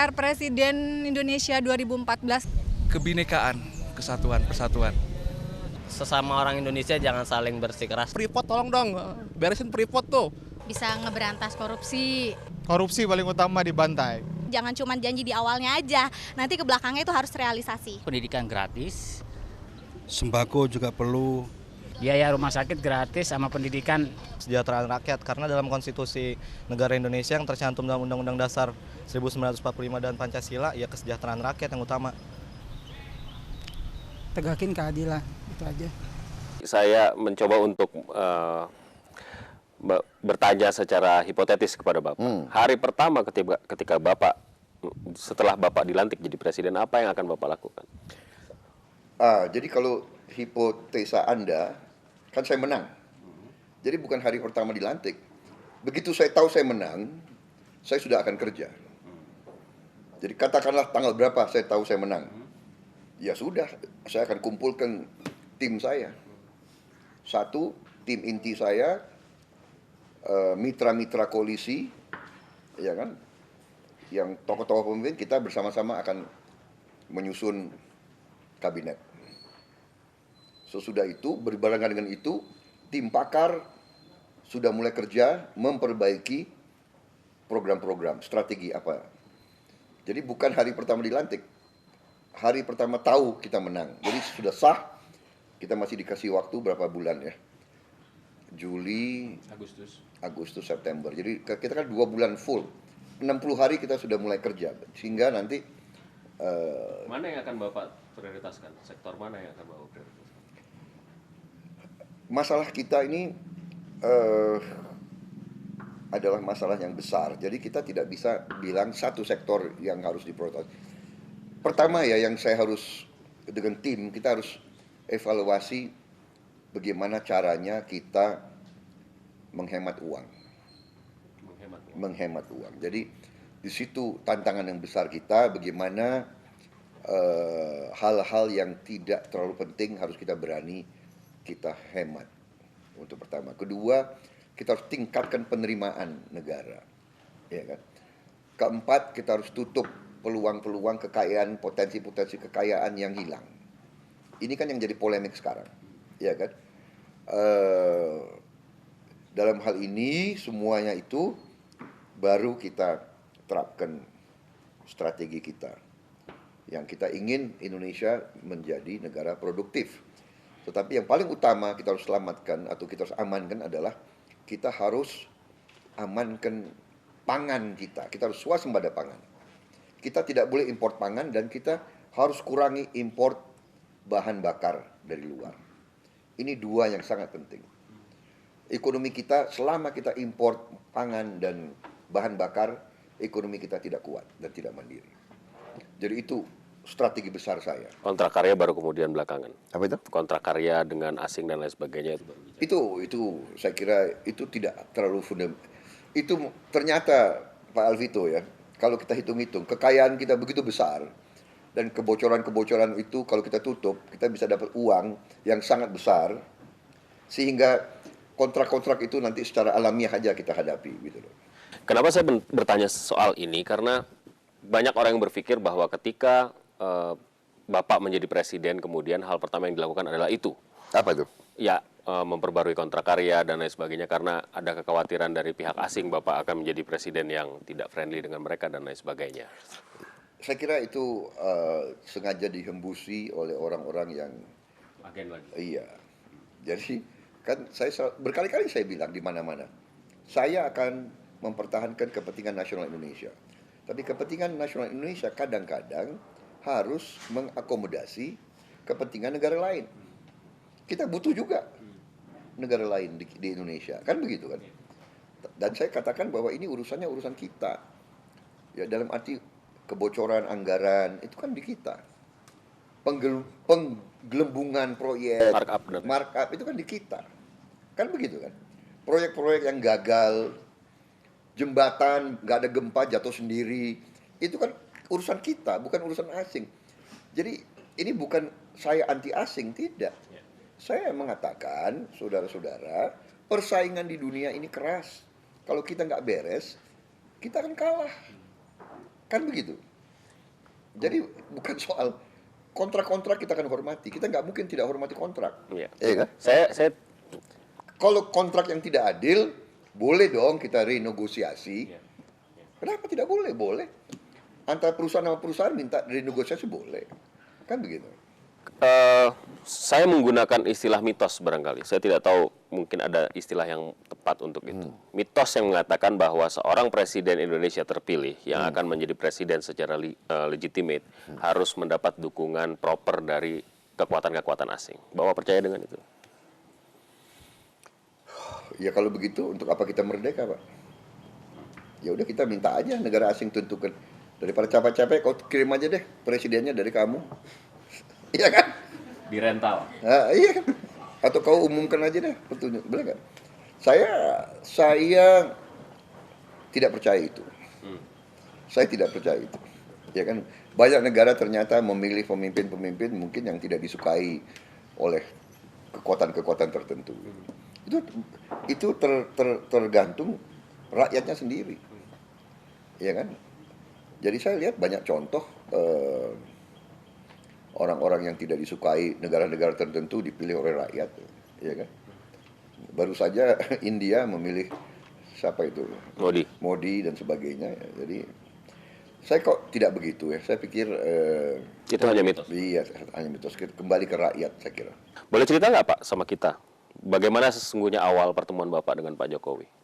Pilar Presiden Indonesia 2014. Kebinekaan, kesatuan, persatuan. Sesama orang Indonesia jangan saling bersikeras. Freeport tolong dong, beresin Freeport tuh. Bisa ngeberantas korupsi. Korupsi paling utama dibantai. Jangan cuma janji di awalnya aja, nanti ke belakangnya itu harus realisasi. Pendidikan gratis, sembako juga perlu. biaya rumah sakit gratis sama pendidikan. Kesejahteraan rakyat, karena dalam konstitusi negara Indonesia yang tercantum dalam Undang-Undang Dasar 1945 dan Pancasila, ya kesejahteraan rakyat yang utama. Tegakin keadilan, itu aja. Saya mencoba untuk bertanya secara hipotetis kepada Bapak. Hari pertama ketika Bapak, setelah Bapak dilantik jadi presiden, apa yang akan Bapak lakukan? Jadi kalau hipotesa Anda, kan saya menang. Jadi bukan hari pertama dilantik. Begitu saya tahu saya menang, saya sudah akan kerja. Jadi katakanlah tanggal berapa saya tahu saya menang. Ya sudah, saya akan kumpulkan tim saya. Satu, tim inti saya, mitra-mitra koalisi, ya kan, yang tokoh-tokoh pemimpin, kita bersama-sama akan menyusun kabinet. Sesudah itu, berbarengan dengan itu, tim pakar sudah mulai kerja memperbaiki program-program, strategi apa. Jadi bukan hari pertama dilantik, hari pertama tahu kita menang. Jadi sudah sah, kita masih dikasih waktu berapa bulan ya? Juli, Agustus, September. Jadi kita kan 2 bulan full. 60 hari kita sudah mulai kerja. Sehingga nanti mana yang akan Bapak prioritaskan? Sektor mana yang akan Bapak prioritaskan? Masalah kita ini adalah masalah yang besar. Jadi kita tidak bisa bilang satu sektor yang harus diprioritaskan. Pertama ya, yang saya harus dengan tim, kita harus evaluasi bagaimana caranya kita menghemat uang. Menghemat uang. Jadi di situ tantangan yang besar kita, bagaimana hal-hal yang tidak terlalu penting harus kita berani kita hemat. Untuk pertama. Kedua, kita harus tingkatkan penerimaan negara. Ya kan? Keempat, kita harus tutup peluang-peluang kekayaan, potensi-potensi kekayaan yang hilang. Ini kan yang jadi polemik sekarang. Ya kan? Dalam hal ini semuanya itu baru kita terapkan strategi kita. Yang kita ingin Indonesia menjadi negara produktif. Tetapi yang paling utama kita harus selamatkan atau kita harus amankan adalah kita harus amankan pangan kita. Kita harus swasembada pangan. Kita tidak boleh import pangan dan kita harus kurangi import bahan bakar dari luar. Ini dua yang sangat penting. Ekonomi kita, selama kita import pangan dan bahan bakar, ekonomi kita tidak kuat dan tidak mandiri. Jadi itu strategi besar saya. Kontrak karya baru kemudian belakangan. Apa itu? Kontrak karya dengan asing dan lain sebagainya. Itu saya kira itu tidak terlalu fundamental. Itu ternyata Pak Alvito ya, kalau kita hitung-hitung, kekayaan kita begitu besar dan kebocoran-kebocoran itu kalau kita tutup, kita bisa dapat uang yang sangat besar sehingga kontrak-kontrak itu nanti secara alamiah aja kita hadapi gitu loh. Kenapa saya bertanya soal ini? Karena banyak orang yang berpikir bahwa ketika Bapak menjadi presiden, kemudian hal pertama yang dilakukan adalah itu. Apa itu? Ya, memperbarui kontrak karya dan lain sebagainya, karena ada kekhawatiran dari pihak asing Bapak akan menjadi presiden yang tidak friendly dengan mereka dan lain sebagainya. Saya kira itu sengaja dihembusi oleh orang-orang yang Agen lagi. Iya. Jadi kan berkali-kali saya bilang di mana-mana, saya akan mempertahankan kepentingan nasional Indonesia. Tapi kepentingan nasional Indonesia kadang-kadang harus mengakomodasi kepentingan negara lain. Kita butuh juga negara lain di Indonesia, kan begitu kan? Dan saya katakan bahwa ini urusannya urusan kita. Ya dalam arti kebocoran anggaran itu kan di kita. Penggelembungan proyek, markup itu kan di kita. Kan begitu kan? Proyek-proyek yang gagal, jembatan nggak ada gempa jatuh sendiri, itu kan urusan kita, bukan urusan asing. Jadi ini bukan saya anti asing, tidak. Saya mengatakan, saudara-saudara, persaingan di dunia ini keras. Kalau kita nggak beres, kita akan kalah. Kan begitu. Jadi bukan soal kontrak-kontrak kita akan hormati. Kita nggak mungkin tidak hormati kontrak. Iya. Iya kan? Saya Kalau kontrak yang tidak adil, boleh dong kita renegosiasi. Kenapa tidak boleh? Boleh. Antara perusahaan sama perusahaan minta renegosiasi boleh. Kan begitu. saya menggunakan istilah mitos barangkali. Saya tidak tahu, mungkin ada istilah yang tepat untuk itu. Mitos yang mengatakan bahwa seorang presiden Indonesia terpilih yang akan menjadi presiden secara legitimate harus mendapat dukungan proper dari kekuatan-kekuatan asing. Bapak percaya dengan itu? Ya kalau begitu, untuk apa kita merdeka, Pak? Ya udah kita minta aja negara asing tentukan. Daripada capek-capek, kau kirim aja deh presidennya dari kamu. Iya kan? Dirental. Nah, iya kan? Atau kau umumkan aja deh petunjuk, boleh kan? Saya tidak percaya itu. Saya tidak percaya itu. Ya kan? Banyak negara ternyata memilih pemimpin-pemimpin mungkin yang tidak disukai oleh kekuatan-kekuatan tertentu. Itu tergantung rakyatnya sendiri. Ya kan? Jadi saya lihat banyak contoh orang-orang yang tidak disukai negara-negara tertentu dipilih oleh rakyat, ya kan? Baru saja India memilih siapa itu? Modi dan sebagainya. Jadi saya kok tidak begitu ya. Saya pikir itu hanya mitos. Iya, hanya mitos. Kembali ke rakyat saya kira. Boleh cerita nggak Pak sama kita? Bagaimana sesungguhnya awal pertemuan Bapak dengan Pak Jokowi?